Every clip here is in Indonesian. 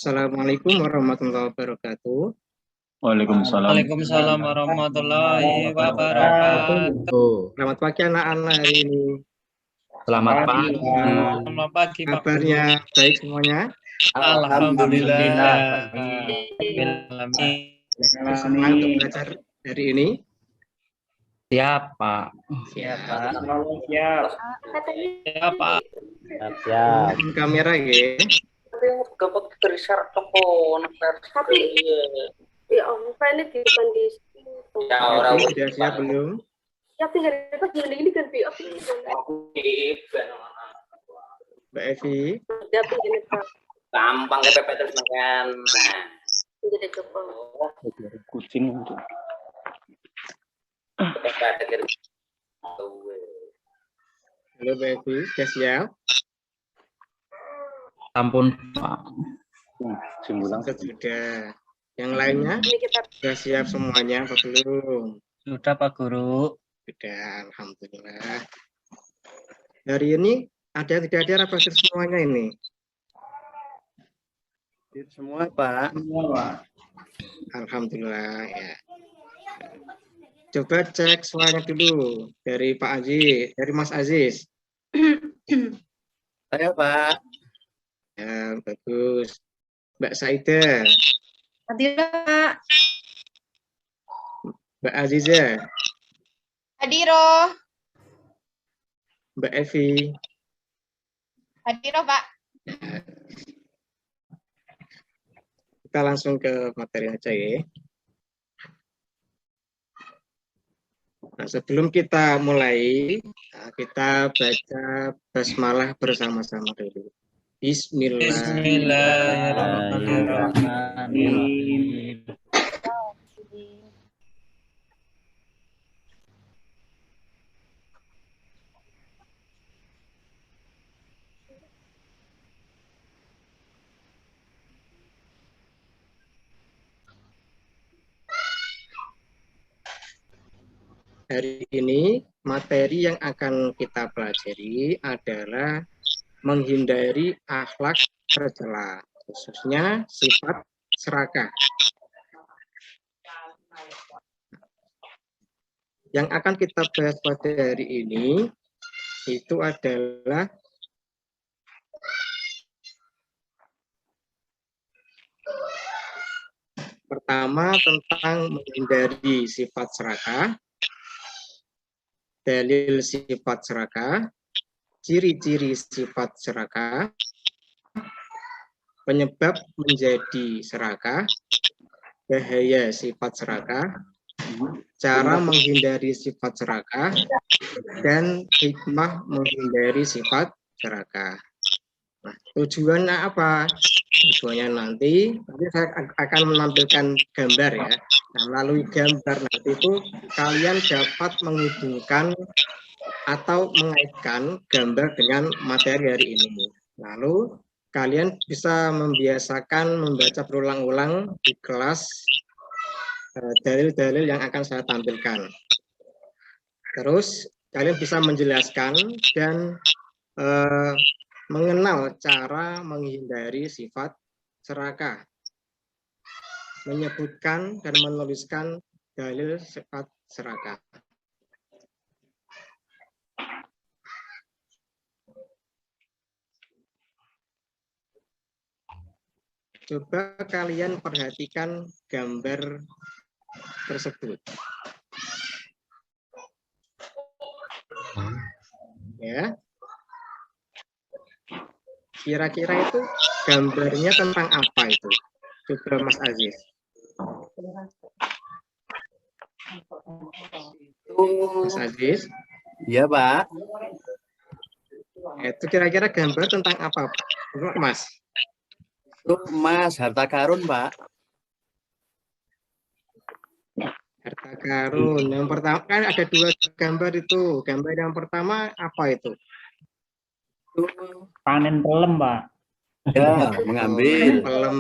Assalamualaikum warahmatullahi wabarakatuh. Waalaikumsalam. Waalaikumsalam warahmatullahi wabarakatuh. Selamat pagi anak-anak hari ini. Selamat pagi. Selamat pagi Pak Guru. Kabarnya baik semuanya? Alhamdulillah. Semangat untuk belajar hari ini. Siap Pak. Siap. Siap Pak. Siap. Kamera ya. Tapi ya Allah, ini di kondisi Sudah siap belum? ya tinggal itu ini kan BO Mbak Evi. Gampang KPP terus makan. jadi coba. Kucing. Halo Mbak Evi, sudah siap? Ampun Pak. Simbulan. Sudah. Yang lainnya Ini kita sudah siap semuanya apa belum? Sudah Pak Guru. Sudah, alhamdulillah. Hari ini ada yang tidak hadir apa hadir semuanya ini? Semua Pak. Alhamdulillah ya. Coba cek suaranya dulu dari Pak Aziz, dari Mas Aziz. Saya Pak. Ya, bagus. Mbak Saida, hadir Pak. Mbak Aziza, Hadiro, Mbak Evi. hadiro Pak. Kita langsung ke materi aja ya. Nah, sebelum kita mulai, kita baca basmalah bersama-sama dulu. Bismillahirrahmanirrahim. Hari ini materi yang akan kita pelajari adalah menghindari akhlak tercela, khususnya sifat serakah. Yang akan kita bahas pada hari ini itu adalah pertama tentang menghindari sifat serakah, dalil sifat serakah, ciri-ciri sifat serakah, penyebab menjadi serakah, bahaya sifat serakah, cara menghindari sifat serakah, dan hikmah menghindari sifat serakah. Nah, tujuannya apa? Tujuannya nanti saya akan menampilkan gambar ya. Nah, melalui gambar nanti itu kalian dapat menghubungkan atau mengaitkan gambar dengan materi hari ini. Lalu kalian bisa membiasakan membaca berulang-ulang di kelas dalil-dalil yang akan saya tampilkan. Terus kalian bisa menjelaskan dan mengenal cara menghindari sifat serakah, menyebutkan dan menuliskan dalil sifat serakah. Coba kalian perhatikan gambar tersebut. Ya. Kira-kira itu gambarnya tentang apa itu? Coba Mas Aziz. Mas Aziz? Iya Pak. Itu kira-kira gambar tentang apa, Mas? Itu emas, harta karun Pak. Harta karun. Yang pertama kan ada dua gambar itu. Gambar yang pertama apa itu? Panen pelem Pak. Ya, mengambil. Pelem.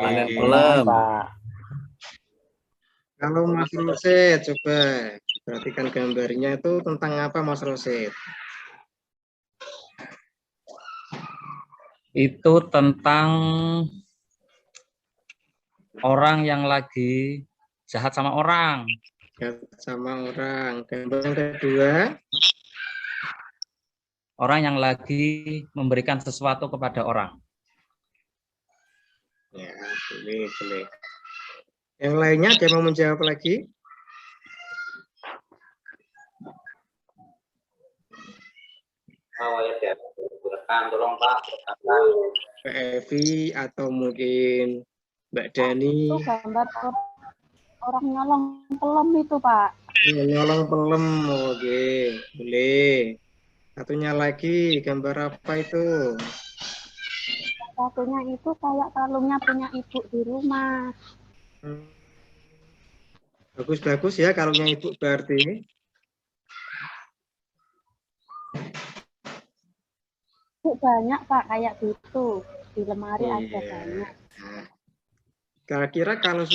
Panen pelem. Kalau Mas Rosid, coba perhatikan gambarnya itu tentang apa Mas Rosid? Itu tentang Orang yang lagi jahat sama orang. Jahat sama orang. Gambar yang kedua. Orang yang lagi memberikan sesuatu kepada orang. Ya, boleh, boleh. Yang lainnya ada yang mau menjawab lagi? Tolong Pak. Mbak Evi atau mungkin Mbak Dani. Itu gambar orang nyolong pelem itu, Pak. Nyolong pelem, oke, boleh. Satunya lagi, gambar apa itu? Satunya itu kayak kalungnya punya ibu di rumah. Bagus-bagus ya kalungnya ibu berarti. Banyak, Pak, kayak gitu. Di lemari ada Iya. banyak. Nah, kira-kira kalau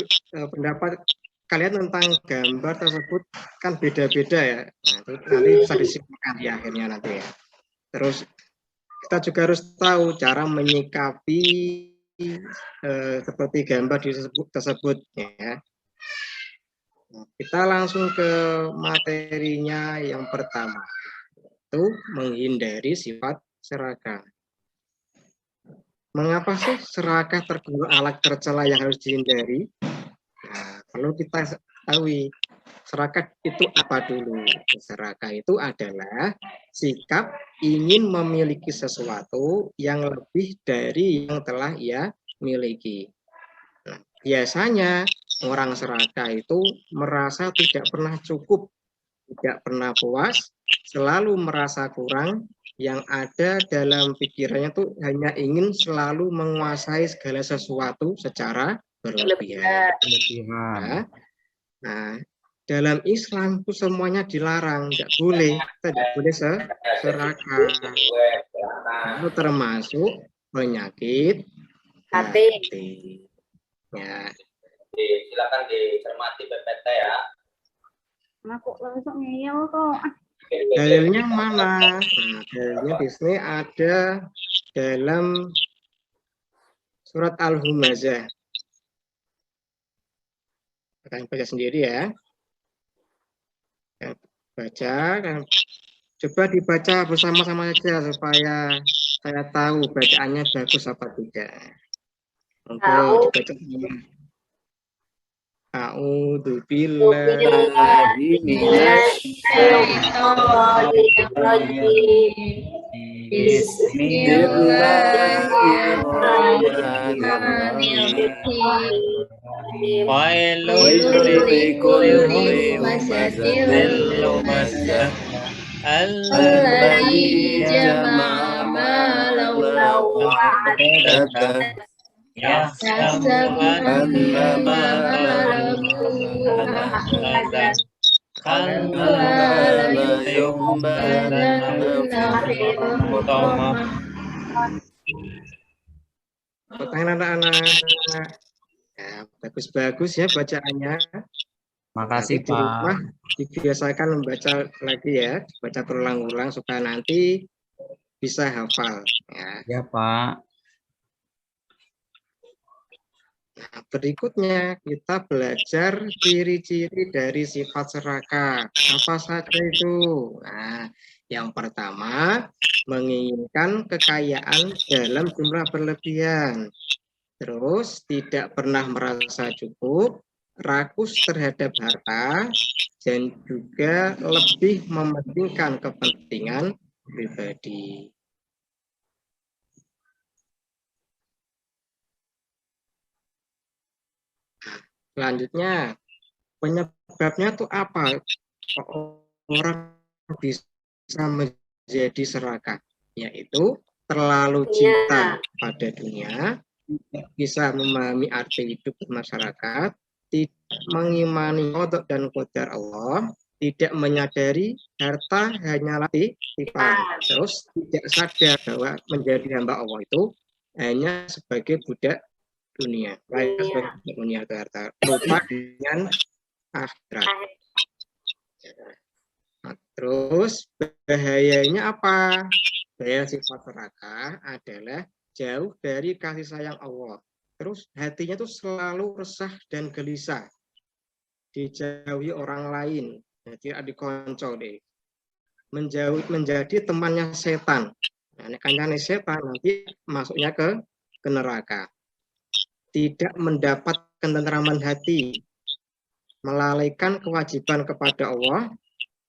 pendapat kalian tentang gambar tersebut kan beda-beda ya. Nah, itu nanti bisa disimpulkan di akhirnya nanti ya. Terus kita juga harus tahu cara menyikapi seperti gambar tersebut ya. Nah, kita langsung ke materinya yang pertama, itu menghindari sifat serakah. Mengapa sih serakah tergolong alat tercela yang harus dihindari? Nah, perlu kita ketahui serakah itu apa dulu. Serakah itu adalah sikap ingin memiliki sesuatu yang lebih dari yang telah ia miliki. Nah, biasanya orang serakah itu merasa tidak pernah cukup, tidak pernah puas, selalu merasa kurang. Yang ada dalam pikirannya tuh hanya ingin selalu menguasai segala sesuatu secara berlebihan. Nah, dalam Islam itu semuanya dilarang, tidak boleh, tidak boleh serakah. Itu termasuk penyakit hati. Ya. Silakan dicermati PPT ya. Aku langsung ngeyel kok. Dalilnya mana? Nah, dalilnya di sini ada dalam surat Al-Humazah. Kalian baca sendiri ya. Baca, coba dibaca bersama-sama saja supaya saya tahu bacaannya bagus apa tidak. Untuk dibaca semua. A'udzu billahi Alladzi jama'a malan wa 'addada. Yahsabu anna malahu akhlada. Kalla la yughbalanna fil hutama. Pertanyaan anak-anak. Ya, bagus-bagus ya bacaannya. Makasih, Nanti di rumah dibiasakan membaca lagi ya, baca berulang-ulang supaya nanti bisa hafal. Ya, Pak. Nah, berikutnya kita belajar ciri-ciri dari sifat serakah. Apa saja itu? Nah, yang pertama, menginginkan kekayaan dalam jumlah berlebihan. Terus, tidak pernah merasa cukup, rakus terhadap harta, dan juga lebih mementingkan kepentingan pribadi. Selanjutnya, penyebabnya tuh apa? Orang bisa menjadi serakah, yaitu terlalu cinta pada dunia, tidak bisa memahami arti hidup bermasyarakat, tidak mengimani qada dan qadar Allah, tidak menyadari harta hanyalah titipan, terus tidak sadar bahwa menjadi hamba Allah itu hanya sebagai budak dunia, sebagai dunia atau harta, lupa dengan akhirat. Nah, terus bahayanya apa? Bahaya sifat serakah adalah jauh dari kasih sayang Allah. Terus hatinya tuh selalu resah dan gelisah, dijauhi orang lain, jadi adik konco deh, menjadi temannya setan. Nah, kancane setan nanti masuknya ke neraka. Tidak mendapat ketenteraman hati, melalaikan kewajiban kepada Allah,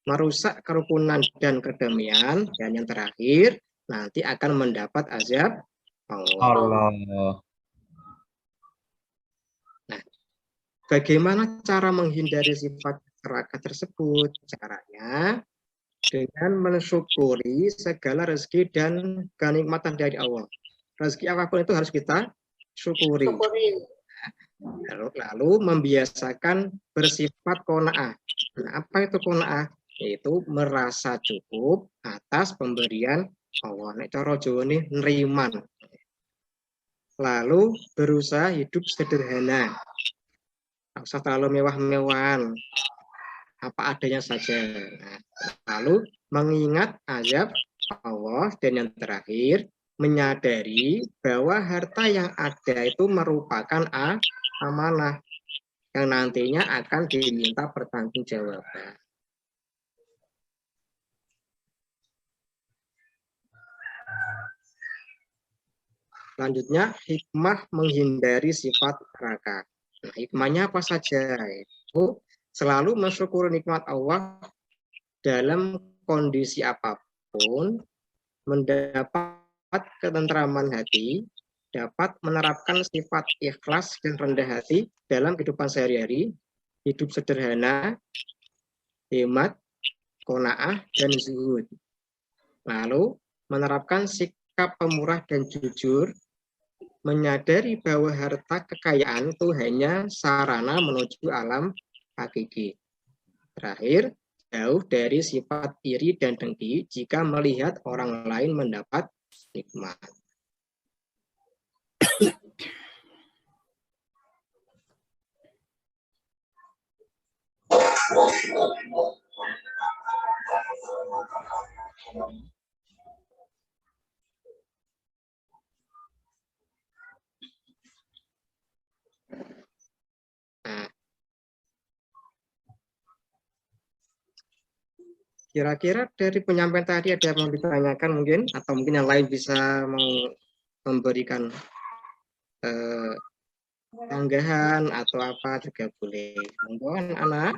merusak kerukunan dan kedamaian, dan yang terakhir nanti akan mendapat azab Allah. Nah, bagaimana cara menghindari sifat neraka tersebut? Caranya dengan mensyukuri segala rezeki dan kenikmatan dari Allah. Rezeki apapun itu harus kita syukuri. Lalu membiasakan bersifat qanaah. Nah, apa itu qanaah? Yaitu merasa cukup atas pemberian Allah. Nek cara Jawa ini neriman. Lalu berusaha hidup sederhana. Tak usah terlalu mewah-mewahan. Apa adanya saja. Nah, lalu mengingat azab Allah, dan yang terakhir menyadari bahwa harta yang ada itu merupakan amanah yang nantinya akan diminta pertanggungjawaban. Selanjutnya, hikmah menghindari sifat neraka. Nah, hikmahnya apa saja? Itu selalu mensyukuri nikmat Allah dalam kondisi apapun, mendapat ketenteraman hati, dapat menerapkan sifat ikhlas dan rendah hati dalam kehidupan sehari-hari, hidup sederhana, hemat, qanaah, dan zuhud. Lalu menerapkan sikap pemurah dan jujur, menyadari bahwa harta kekayaan itu hanya sarana menuju alam hakiki. Terakhir, jauh dari sifat iri dan dengki jika melihat orang lain mendapat nikmat. Nah, kira-kira dari penyampaian tadi ada yang mau ditanyakan mungkin, atau mungkin yang lain bisa mau memberikan tanggahan atau apa juga boleh. Monggo anak.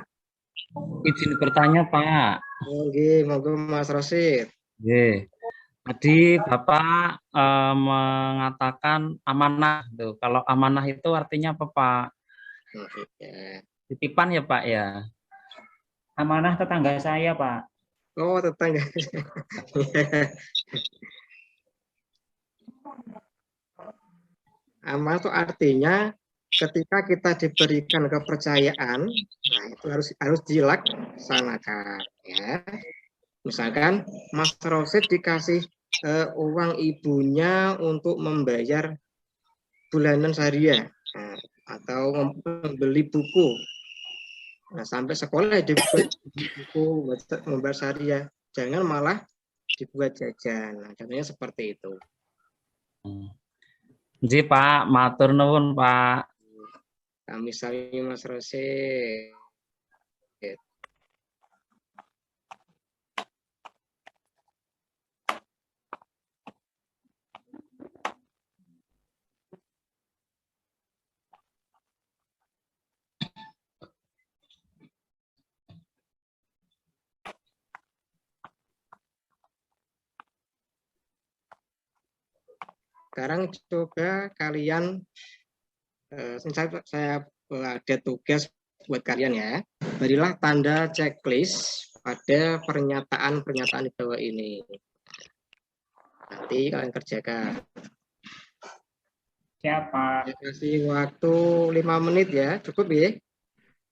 Izin bertanya, Pak. Oke, monggo Mas Rosid. Oke. Tadi Bapak mengatakan amanah. Tuh. Kalau amanah itu artinya apa, Pak? Ya. Titipan ya, Pak ya? Amanah tetangga saya, Pak. Oh, tetangga. Amanah itu artinya ketika kita diberikan kepercayaan, nah itu harus dilaksanakan, ya. Misalkan Mas Rosid dikasih uang ibunya untuk membayar bulanan syariah, nah, atau membeli buku. Nah, sampai sekolah dibuat buku membayar syariah, jangan malah dibuat jajan. Nah, contohnya seperti itu. Ji, Pak, matur nuwun, Pak. Kami sami Mas Rosid. Sekarang coba kalian, saya ada tugas buat kalian ya. Berilah tanda checklist pada pernyataan-pernyataan di bawah ini. Nanti kalian kerjakan. Siapa? Saya kasih waktu 5 menit ya, cukup ya?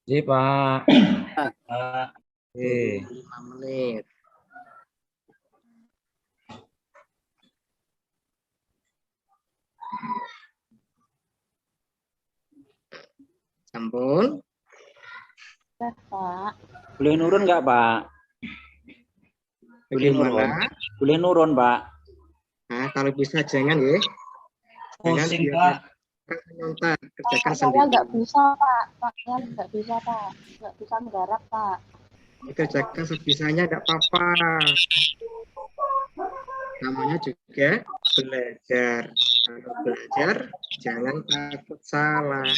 Ji, Pak. Oke. 5 menit. Sampun. Ya, Pak. Boleh nurun nggak, Pak? Bagaimana? Boleh nurun, Pak. Nah, kalau bisa jangan ya. Pusing, Jangan Pak. Jangan menyontak, kerjakan Saya sendiri. nggak bisa, Pak. Saya nggak bisa, Pak. Nggak bisa menggarap, Pak. Kerjakan sebisanya, tidak apa-apa. Namanya juga belajar. Kalau belajar, jangan takut salah.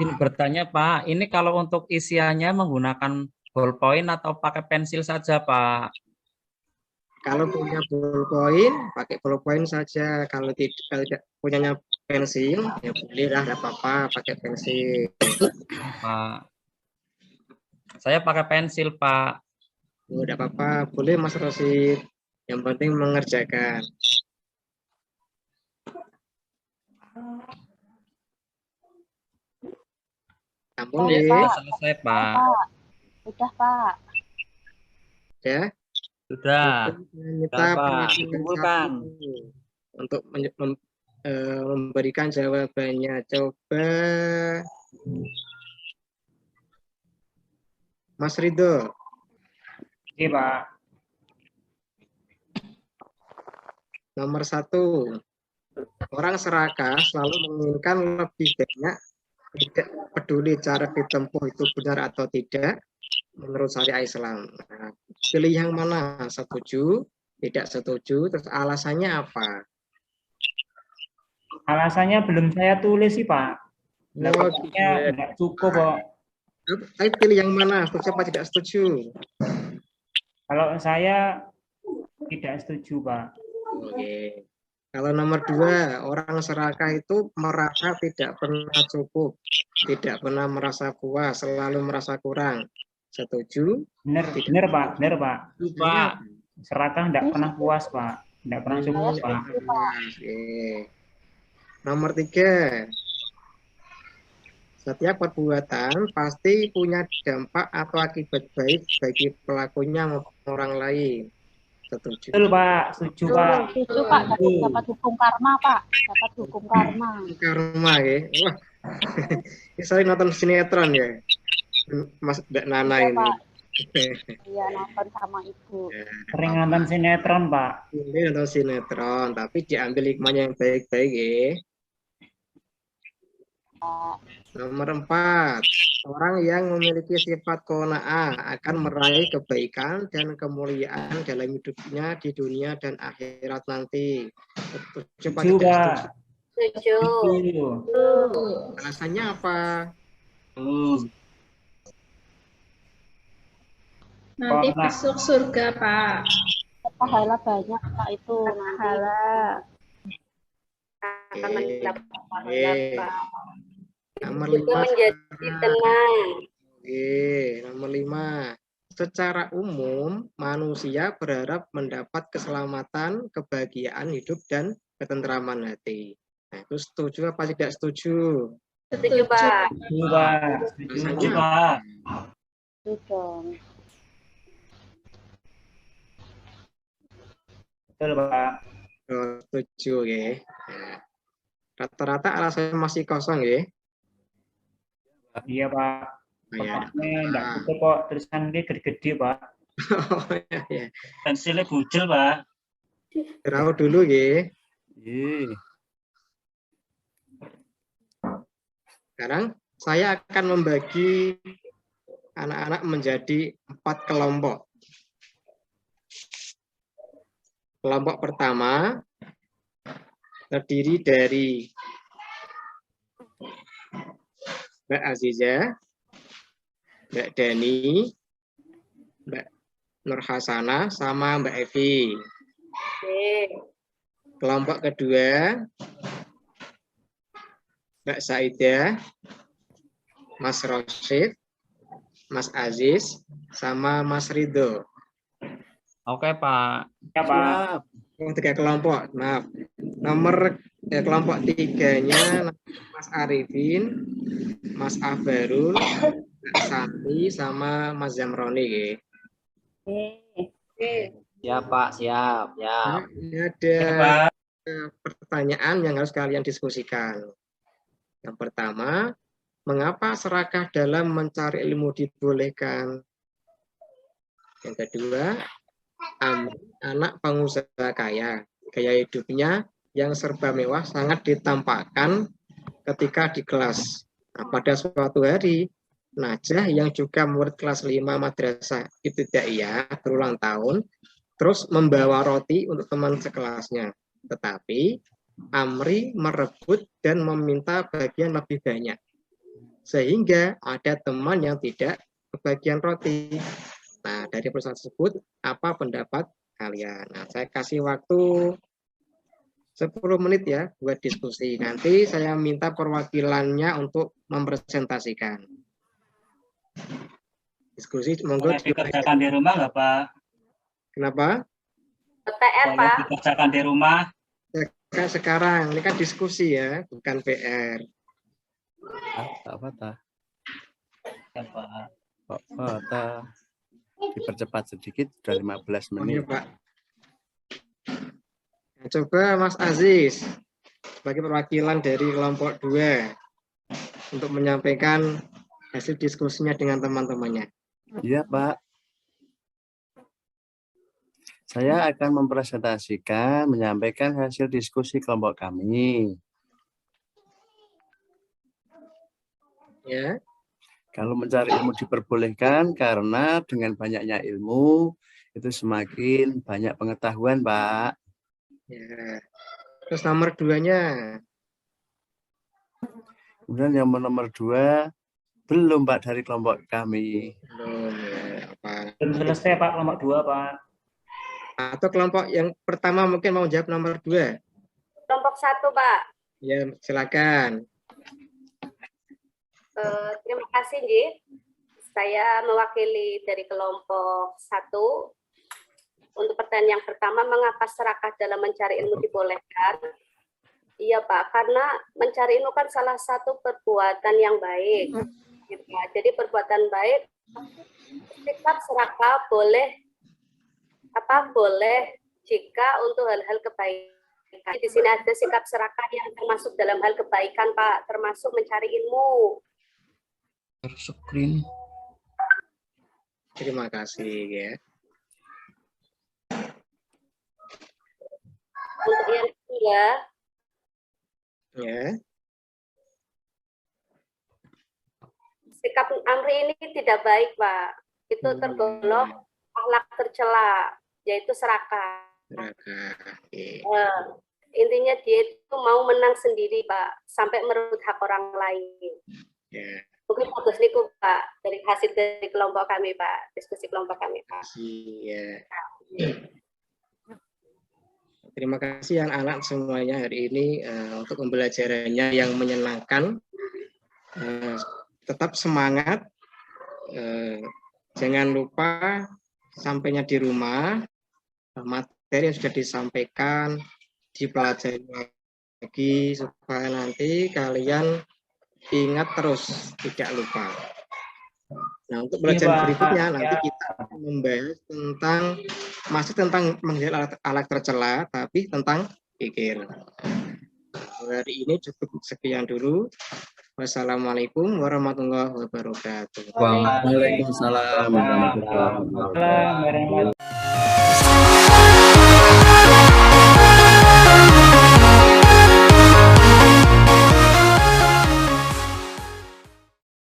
Ini bertanya Pak, ini kalau untuk isiannya menggunakan ballpoint atau pakai pensil saja Pak? Kalau punya ballpoint, pakai ballpoint saja. Kalau tidak punyanya pensil, ya bolehlah, tidak apa-apa, pakai pensil. Pak, saya pakai pensil Pak. Oh, tidak apa-apa, boleh Mas Rosid. Yang penting mengerjakan. Ampun Baik, ya, Pak. Sudah selesai Pak. Udah, Pak. ya. Sudah. Kita Pak. perhatikan Dikumpulkan. satu untuk memberikan jawabannya. Coba Mas Ridho. Oke Pak. Nomor 1, orang serakah selalu menginginkan lebih banyak, tidak peduli cara ditempuh itu benar atau tidak, menurut syariat Islam. Nah, pilih yang mana? Setuju, tidak setuju, terus alasannya apa? Alasannya belum saya tulis sih Pak. Nah, Oh, pokoknya gitu. nggak cukup kok. Tapi pilih yang mana? Setuju apa tidak setuju? Kalau saya tidak setuju Pak. Oke. Kalau nomor 2, orang serakah itu merasa tidak pernah cukup, tidak pernah merasa puas, selalu merasa kurang. Setuju? Bener Pak, bener Pak. Pak. Serakah nggak pernah puas Pak, nggak pernah cukup Pak. Oke. Nomor 3, setiap perbuatan pasti punya dampak atau akibat baik bagi pelakunya maupun orang lain. Setuju? Betul Pak, setuju Pak. Setuju, Pak. Dapat hukum karma, Pak. Dapat hukum karma. Karma ya. Wah. Ini sering nonton sinetron ya. Mas Mbak Nana Iya, ini. Pak. Iya, nonton sama Ibu. Sering nonton sinetron Pak. Ini nonton sinetron, tapi diambil hikmahnya yang baik-baik ya. Nomor 4, orang yang memiliki sifat qanaah akan meraih kebaikan dan kemuliaan dalam hidupnya di dunia dan akhirat nanti. Setuju Pak? Setuju Tidak Pak. setuju? Setuju. Setuju. Alasannya apa? Nanti Nah. masuk surga, Pak. Pahala banyak, Pak, itu. Pahala. Akan mendapat pahala, Oke. Pak. Nomor Juga 5. menjadi tenang. Oke, nomor 5. Secara umum, manusia berharap mendapat keselamatan, kebahagiaan hidup, dan ketentraman hati. Nah, itu setuju apa tidak setuju? Setuju, Pak. Setuju Pak. Setuju Pak. Itu dong. Betul Pak. Oh, setuju ya. Nah, rata-rata alasannya masih kosong ya. Iya Pak. Oh, ya. Pokoknya nggak cukup kok, tulisan ini gede-gede Pak. Oh, ya. Pensilnya bujel Pak. Draw dulu ya. Iya. Sekarang saya akan membagi anak-anak menjadi 4 kelompok. Kelompok pertama terdiri dari Mbak Aziza, Mbak Dani, Mbak Nur Hasanah, sama Mbak Evi. Oke. Kelompok kedua Mbak Saidah, Mas Rosid, Mas Aziz, sama Mas Ridho. Oke Pak. Ya Pak. 3 kelompok. Maaf. Kelompok 3-nya Mas Arifin, Mas Abarul, Mbak Santi, sama Mas Zamroni. Siap, Pak. Siap. Ya. Nah, ini ada pertanyaan yang harus kalian diskusikan. Yang pertama, mengapa serakah dalam mencari ilmu dibolehkan? Yang kedua, anak pengusaha kaya, gaya hidupnya yang serba mewah sangat ditampakkan ketika di kelas. Nah, pada suatu hari, Najah yang juga murid kelas 5 Madrasah Ibtidaiyah berulang tahun, terus membawa roti untuk teman sekelasnya. Tetapi Amri merebut dan meminta bagian lebih banyak. Sehingga ada teman yang tidak kebagian roti. Nah, dari perusahaan tersebut, apa pendapat kalian? Nah, saya kasih waktu 10 menit ya buat diskusi. Nanti saya minta perwakilannya untuk mempresentasikan. Diskusi, monggo. Boleh dikerjakan di rumah nggak, Pak? Kenapa? PR, Boleh Pak. dikerjakan di rumah. Sekarang, ini kan diskusi ya, bukan PR. Apa? Ya, Pak. Dipercepat sedikit, sudah 15 Oh, iya, menit. Pak. Nah, coba Mas Aziz, sebagai perwakilan dari kelompok 2, untuk menyampaikan hasil diskusinya dengan teman-temannya. Iya, Pak. Saya akan mempresentasikan, menyampaikan hasil diskusi kelompok kami. Ya, Kalau mencari ilmu diperbolehkan karena dengan banyaknya ilmu itu semakin banyak pengetahuan, Pak. ya. Terus nomor 2-nya. Kemudian yang nomor 2 belum, Pak, dari kelompok kami. Belum ya, apa? Belum selesai, Pak, kelompok 2, Pak. Atau kelompok yang pertama mungkin mau jawab nomor 2. Kelompok 1, Pak. Ya, silakan. Terima kasih, Nggih. Saya mewakili dari kelompok 1. Untuk pertanyaan yang pertama, mengapa serakah dalam mencari ilmu dibolehkan? Iya, Pak, karena mencari ilmu kan salah satu perbuatan yang baik. Gitu. Jadi perbuatan baik, sikap serakah boleh jika untuk hal-hal kebaikan. Di sini ada sikap serakah yang termasuk dalam hal kebaikan, Pak, termasuk mencari ilmu. Screen. Terima kasih ya. Untuk yang ketiga, Ya, sikap Amri ini tidak baik, Pak. Itu tergolong akhlak tercela, yaitu serakah. silakan. Oke. Intinya dia itu mau menang sendiri, Pak, sampai merebut hak orang lain. Ya, Mungkin bagus niku, Pak, dari hasil dari kelompok kami, Pak, diskusi kelompok kami, Pak. ya. Terima kasih anak-anak semuanya hari ini untuk pembelajarannya yang menyenangkan. Tetap semangat. Jangan lupa sampainya di rumah materi yang sudah disampaikan dipelajari lagi supaya nanti kalian ingat terus, tidak lupa. Nah, untuk pelajaran berikutnya nanti kita akan membahas tentang menghindari alat tercela, tapi tentang pikir. Hari ini cukup sekian dulu. Wassalamualaikum warahmatullahi wabarakatuh. Waalaikumsalam warahmatullahi wabarakatuh.